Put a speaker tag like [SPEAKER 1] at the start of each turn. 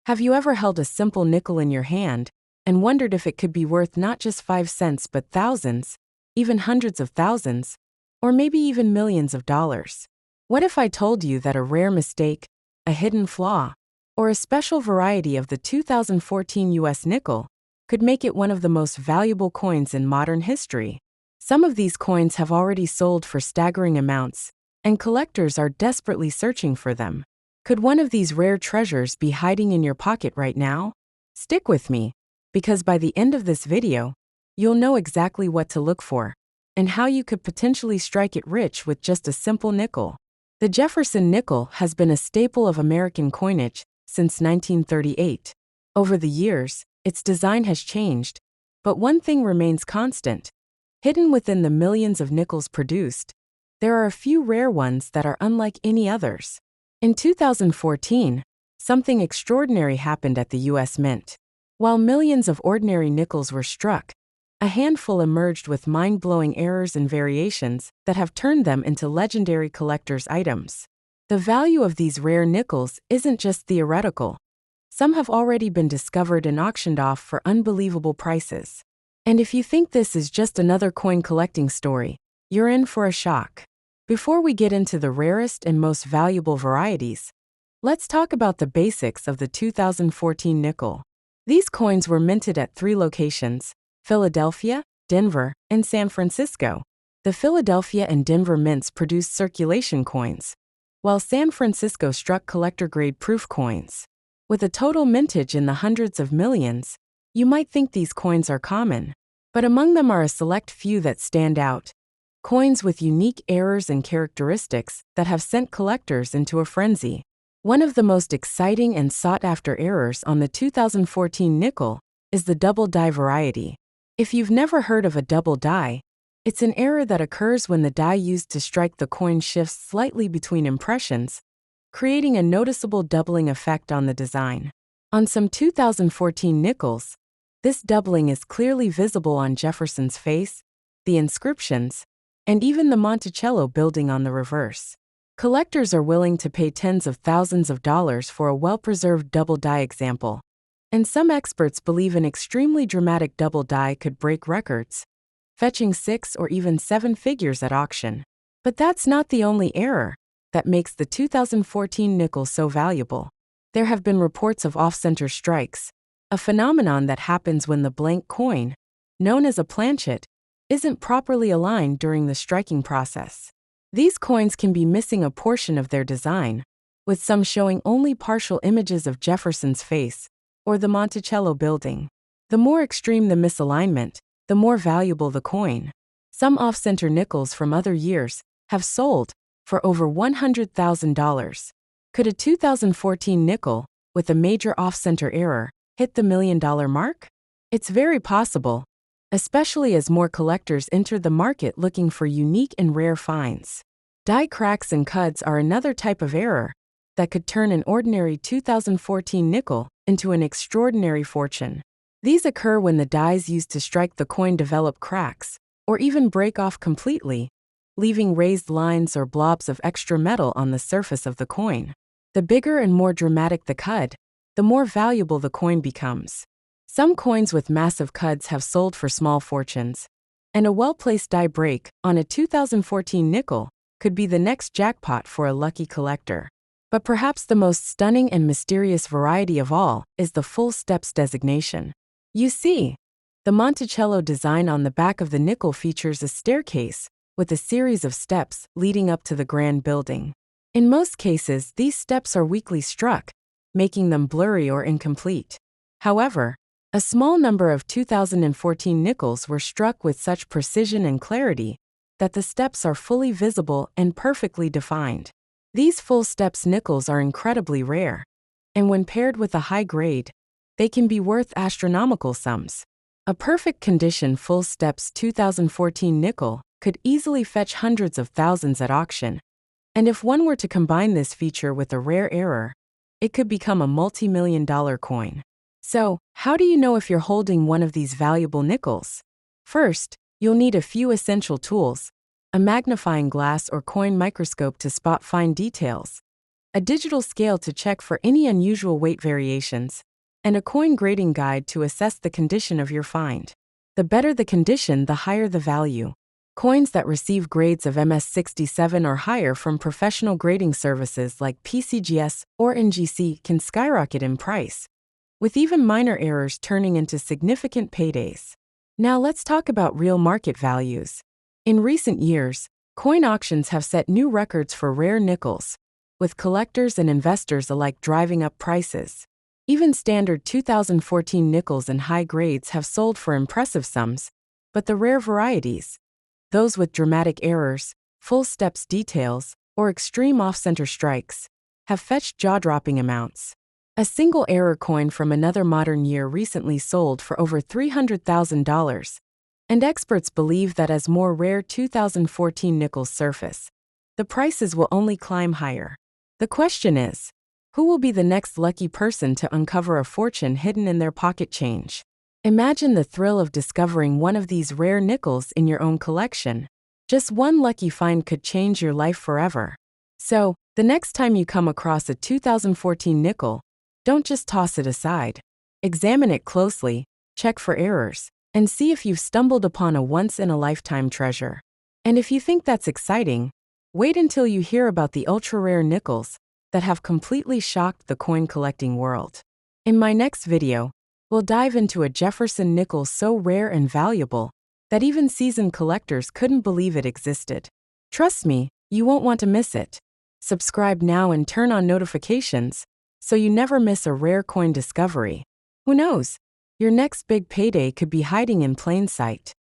[SPEAKER 1] Have you ever held a simple nickel in your hand and wondered if it could be worth not just 5 cents but thousands, even hundreds of thousands, or maybe even millions of dollars? What if I told you that a rare mistake, a hidden flaw, or a special variety of the 2014 US nickel could make it one of the most valuable coins in modern history? Some of these coins have already sold for staggering amounts, and collectors are desperately searching for them. Could one of these rare treasures be hiding in your pocket right now? Stick with me, because by the end of this video, you'll know exactly what to look for and how you could potentially strike it rich with just a simple nickel. The Jefferson nickel has been a staple of American coinage since 1938. Over the years, its design has changed, but one thing remains constant. Hidden within the millions of nickels produced, there are a few rare ones that are unlike any others. In 2014, something extraordinary happened at the US Mint. While millions of ordinary nickels were struck, a handful emerged with mind-blowing errors and variations that have turned them into legendary collector's items. The value of these rare nickels isn't just theoretical. Some have already been discovered and auctioned off for unbelievable prices. And if you think this is just another coin collecting story, you're in for a shock. Before we get into the rarest and most valuable varieties, let's talk about the basics of the 2014 nickel. These coins were minted at 3 locations: Philadelphia, Denver, and San Francisco. The Philadelphia and Denver mints produced circulation coins, while San Francisco struck collector-grade proof coins. With a total mintage in the hundreds of millions, you might think these coins are common, but among them are a select few that stand out. Coins with unique errors and characteristics that have sent collectors into a frenzy. One of the most exciting and sought-after errors on the 2014 nickel is the double die variety. If you've never heard of a double die, it's an error that occurs when the die used to strike the coin shifts slightly between impressions, creating a noticeable doubling effect on the design. On some 2014 nickels, this doubling is clearly visible on Jefferson's face, the inscriptions, and even the Monticello building on the reverse. Collectors are willing to pay tens of thousands of dollars for a well-preserved double die example, and some experts believe an extremely dramatic double die could break records, fetching 6 or even 7 figures at auction. But that's not the only error that makes the 2014 nickel so valuable. There have been reports of off-center strikes, a phenomenon that happens when the blank coin, known as a planchet, isn't properly aligned during the striking process. These coins can be missing a portion of their design, with some showing only partial images of Jefferson's face or the Monticello building. The more extreme the misalignment, the more valuable the coin. Some off-center nickels from other years have sold for over $100,000. Could a 2014 nickel, with a major off-center error, hit the $1 million mark? It's very possible, especially as more collectors enter the market looking for unique and rare finds. Die cracks and cuds are another type of error that could turn an ordinary 2014 nickel into an extraordinary fortune. These occur when the dies used to strike the coin develop cracks, or even break off completely, leaving raised lines or blobs of extra metal on the surface of the coin. The bigger and more dramatic the cud, the more valuable the coin becomes. Some coins with massive cuds have sold for small fortunes, and a well-placed die break on a 2014 nickel could be the next jackpot for a lucky collector. But perhaps the most stunning and mysterious variety of all is the full steps designation. You see, the Monticello design on the back of the nickel features a staircase with a series of steps leading up to the grand building. In most cases, these steps are weakly struck, making them blurry or incomplete. However, a small number of 2014 nickels were struck with such precision and clarity that the steps are fully visible and perfectly defined. These full steps nickels are incredibly rare, and when paired with a high grade, they can be worth astronomical sums. A perfect condition full steps 2014 nickel could easily fetch hundreds of thousands at auction, and if one were to combine this feature with a rare error, it could become a multi-million-dollar coin. So, how do you know if you're holding one of these valuable nickels? First, you'll need a few essential tools: a magnifying glass or coin microscope to spot fine details, a digital scale to check for any unusual weight variations, and a coin grading guide to assess the condition of your find. The better the condition, the higher the value. Coins that receive grades of MS67 or higher from professional grading services like PCGS or NGC can skyrocket in price, with even minor errors turning into significant paydays. Now let's talk about real market values. In recent years, coin auctions have set new records for rare nickels, with collectors and investors alike driving up prices. Even standard 2014 nickels in high grades have sold for impressive sums, but the rare varieties, those with dramatic errors, full steps details, or extreme off-center strikes, have fetched jaw-dropping amounts. A single error coin from another modern year recently sold for over $300,000, and experts believe that as more rare 2014 nickels surface, the prices will only climb higher. The question is, who will be the next lucky person to uncover a fortune hidden in their pocket change? Imagine the thrill of discovering one of these rare nickels in your own collection. Just one lucky find could change your life forever. So, the next time you come across a 2014 nickel, don't just toss it aside. Examine it closely, check for errors, and see if you've stumbled upon a once-in-a-lifetime treasure. And if you think that's exciting, wait until you hear about the ultra-rare nickels that have completely shocked the coin collecting world. In my next video, we'll dive into a Jefferson nickel so rare and valuable that even seasoned collectors couldn't believe it existed. Trust me, you won't want to miss it. Subscribe now and turn on notifications so you never miss a rare coin discovery. Who knows? Your next big payday could be hiding in plain sight.